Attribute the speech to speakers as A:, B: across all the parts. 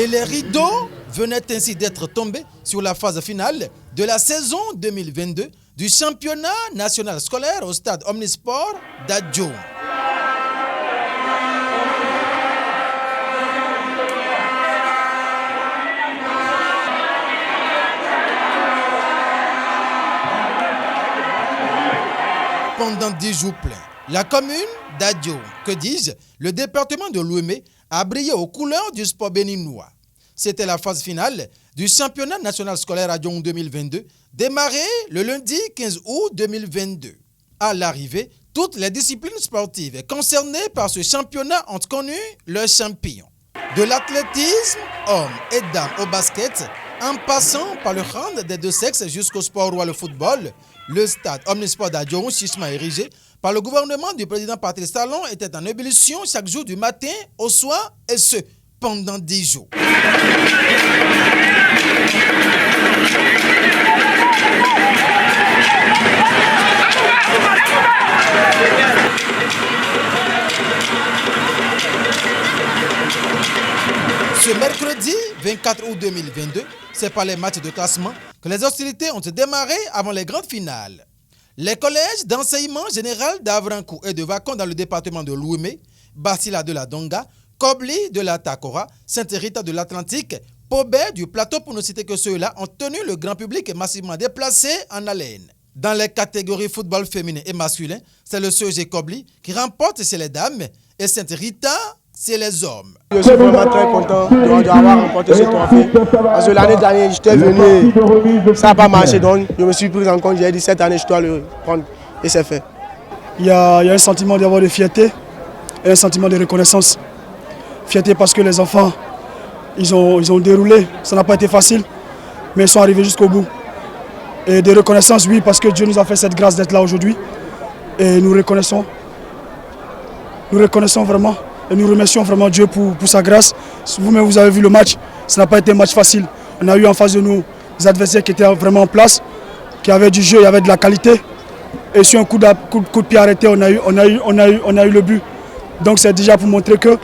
A: Et les rideaux venaient ainsi d'être tombés sur la phase finale de la saison 2022 du championnat national scolaire au stade Omnisport d'Adjoum. Pendant 10 jours pleins, la commune d'Adjoum, que dis-je, le département de Louémé, a brillé aux couleurs du sport béninois. C'était la phase finale du championnat national scolaire Adjoum 2022, démarré le lundi 15 août 2022. À l'arrivée, toutes les disciplines sportives concernées par ce championnat ont connu leur champion. De l'athlétisme, hommes et dames au basket, en passant par le hand des deux sexes jusqu'au sport roi le football, le stade Omnisport d'Adjoum, chichement érigé par le gouvernement du président Patrice Talon, était en ébullition chaque jour du matin au soir, et ce, pendant 10 jours. Ce mercredi 24 août 2022, c'est par les matchs de classement que les hostilités ont démarré avant les grandes finales. Les collèges d'enseignement général d'Avrankou et de Vacon dans le département de Louémé, Basila de la Donga, Kobli de la Takora, Saint-Rita de l'Atlantique, Pobet du plateau, pour ne citer que ceux-là, ont tenu le grand public massivement déplacé en haleine. Dans les catégories football féminin et masculin, c'est le CEG Kobli qui remporte chez les dames et Saint-Rita c'est les hommes.
B: Je suis vraiment très content d'avoir remporté ce trophée. Parce que l'année dernière, j'étais venu, ça n'a pas marché. Donc, je me suis pris en compte. J'ai dit cette année, je dois le prendre. Et c'est fait.
C: Il y a un sentiment d'avoir de fierté et un sentiment de reconnaissance. Fierté parce que les enfants, ils ont déroulé. Ça n'a pas été facile, mais ils sont arrivés jusqu'au bout. Et de reconnaissance, oui, parce que Dieu nous a fait cette grâce d'être là aujourd'hui. Et nous reconnaissons vraiment. Et nous remercions vraiment Dieu pour sa grâce. Vous-même, vous avez vu le match. Ça n'a pas été un match facile. On a eu en face de nous des adversaires qui étaient vraiment en place, qui avaient du jeu, il y avait de la qualité. Et sur un coup de pied arrêté, on a eu le but. Donc c'est déjà pour montrer que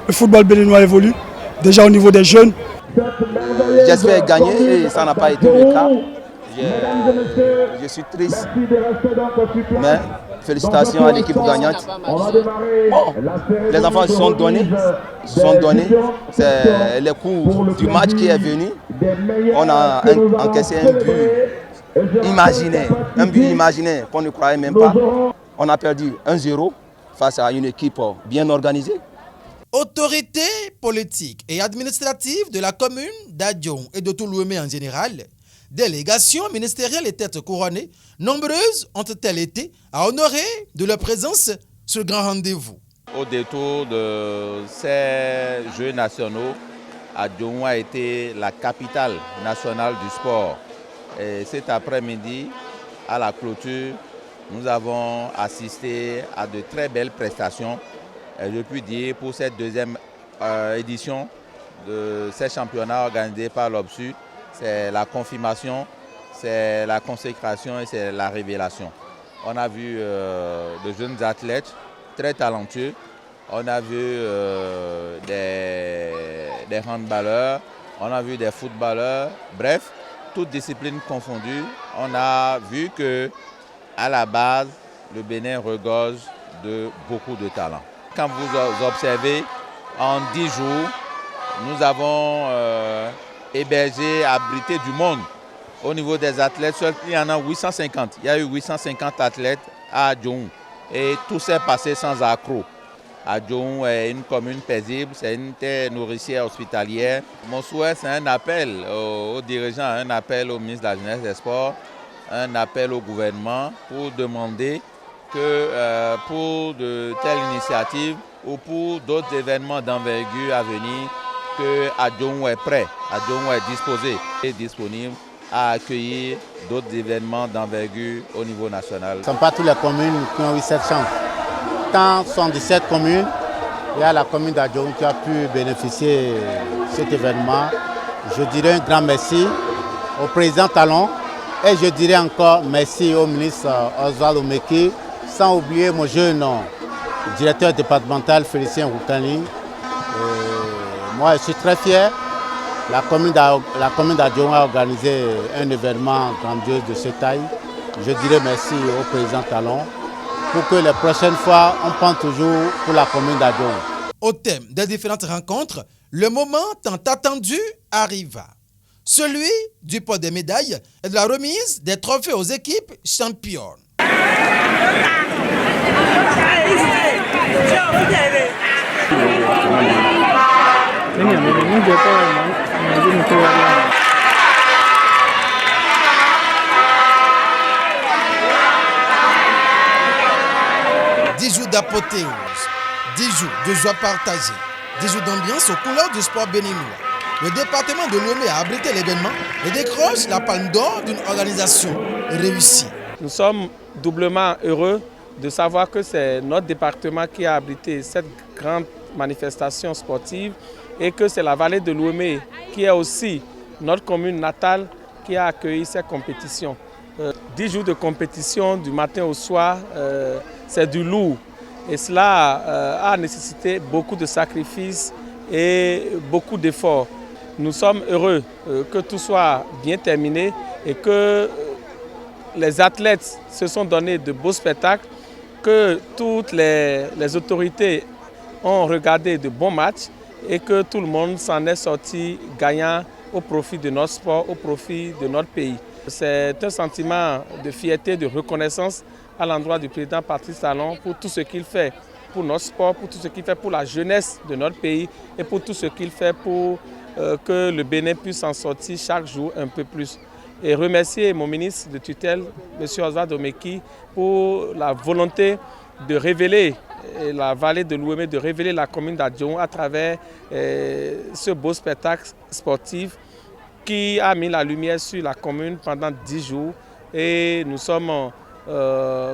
C: le football béninois évolue, déjà au niveau des jeunes.
D: J'espère gagner et ça n'a pas été le cas. Je suis triste, mais félicitations à l'équipe gagnante. Bon, les enfants se sont donnés. C'est le coup du match qui est venu. On a encaissé un but imaginaire qu'on ne croyait même pas. On a perdu 1-0 face à une équipe bien organisée.
A: Autorités politiques et administratives de la commune d'Adjoum et de tout Louémé en général, délégations ministérielles et têtes couronnées, nombreuses ont-elles été à honorer de leur présence ce grand rendez-vous.
E: Au détour de ces Jeux nationaux, Adjoum a été la capitale nationale du sport. Et cet après-midi, à la clôture, nous avons assisté à de très belles prestations. Et je puis dire pour cette deuxième édition de ces championnats organisés par l'OBSU, c'est la confirmation, c'est la consécration et c'est la révélation. On a vu de jeunes athlètes très talentueux, on a vu des handballeurs, on a vu des footballeurs, bref, toutes disciplines confondues. On a vu que à la base, le Bénin regorge de beaucoup de talent. Quand vous observez, en 10 jours, nous avons hébergé, abrité du monde. Au niveau des athlètes, il y en a 850. Il y a eu 850 athlètes à Adjoum. Et tout s'est passé sans accroc. Adjoum est une commune paisible, c'est une terre nourricière hospitalière. Mon souhait, c'est un appel aux dirigeants, un appel au ministre de la Jeunesse et des Sports, un appel au gouvernement pour demander que pour de telles initiatives ou pour d'autres événements d'envergure à venir, que Adjoum est prêt, Adjoum est disposé et disponible à accueillir d'autres événements d'envergure au niveau national.
F: Ce ne sont pas toutes les communes qui ont eu cette chance. Dans 77 communes, il y a la commune d'Adjoum qui a pu bénéficier de cet événement. Je dirais un grand merci au président Talon et je dirais encore merci au ministre Oswald Omeki, sans oublier mon jeune directeur départemental Félicien Roukani. Moi, je suis très fier La commune d'Adjoum a organisé un événement grandiose de cette taille. Je dirais merci au président Talon pour que les prochaines fois, on pense toujours pour la commune d'Adjoum.
A: Au thème des différentes rencontres, le moment tant attendu arriva. Celui du pot des médailles et de la remise des trophées aux équipes championnes. Dix jours d'apothéose, 10 jours de joie partagée, 10 jours d'ambiance aux couleurs du sport béninois. Le département de Lomé a abrité l'événement et décroche la palme d'or d'une organisation réussie.
G: Nous sommes doublement heureux de savoir que c'est notre département qui a abrité cette grande manifestation sportive et que c'est la vallée de Lomé qui est aussi notre commune natale qui a accueilli ces compétitions. 10 jours de compétition du matin au soir, c'est du lourd et cela a nécessité beaucoup de sacrifices et beaucoup d'efforts. Nous sommes heureux que tout soit bien terminé et que les athlètes se sont donné de beaux spectacles, que toutes les autorités ont regardé de bons matchs et que tout le monde s'en est sorti gagnant au profit de notre sport, au profit de notre pays. C'est un sentiment de fierté, de reconnaissance à l'endroit du président Patrice Talon pour tout ce qu'il fait pour notre sport, pour tout ce qu'il fait pour la jeunesse de notre pays et pour tout ce qu'il fait pour que le Bénin puisse s'en sortir chaque jour un peu plus. Et remercier mon ministre de tutelle, M. Oswald Omeki, pour la volonté de révéler la vallée de Lomé, de révéler la commune d'Adjoum à travers ce beau spectacle sportif qui a mis la lumière sur la commune pendant 10 jours. Et nous sommes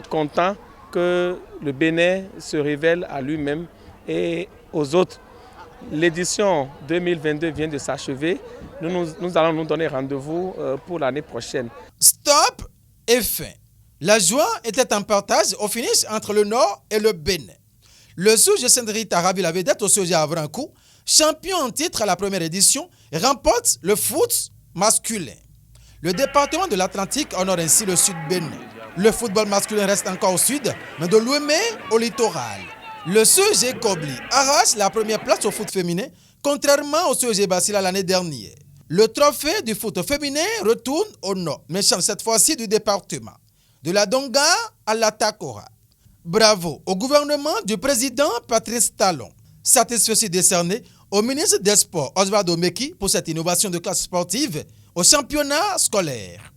G: contents que le Bénin se révèle à lui-même et aux autres. L'édition 2022 vient de s'achever. Nous allons nous donner rendez-vous pour l'année prochaine.
A: Stop et fin. La joie était en partage au finish entre le Nord et le Bénin. Le Souge Sendrita Rabi la vedette au sujet à Vrankou, champion en titre à la première édition, remporte le foot masculin. Le département de l'Atlantique honore ainsi le Sud Bénin. Le football masculin reste encore au sud, mais de Lomé au littoral. Le CEG Kobli arrache la première place au foot féminin, contrairement au CEG Basila l'année dernière. Le trophée du foot féminin retourne au nord, mais change cette fois-ci du département. De la Donga à la Takora. Bravo au gouvernement du président Patrice Talon. Satisfait décerné au ministre des Sports Oswald Omeki pour cette innovation de classe sportive au championnat scolaire.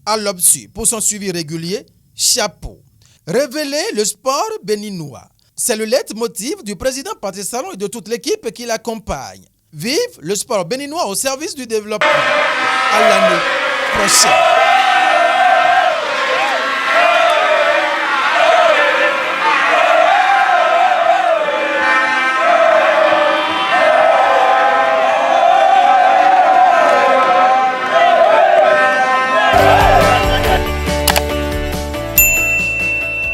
A: À l'OBSU pour son suivi régulier, chapeau. Révéler le sport béninois. C'est le leitmotiv du président Patrice Talon et de toute l'équipe qui l'accompagne. Vive le sport béninois au service du développement. À l'année prochaine.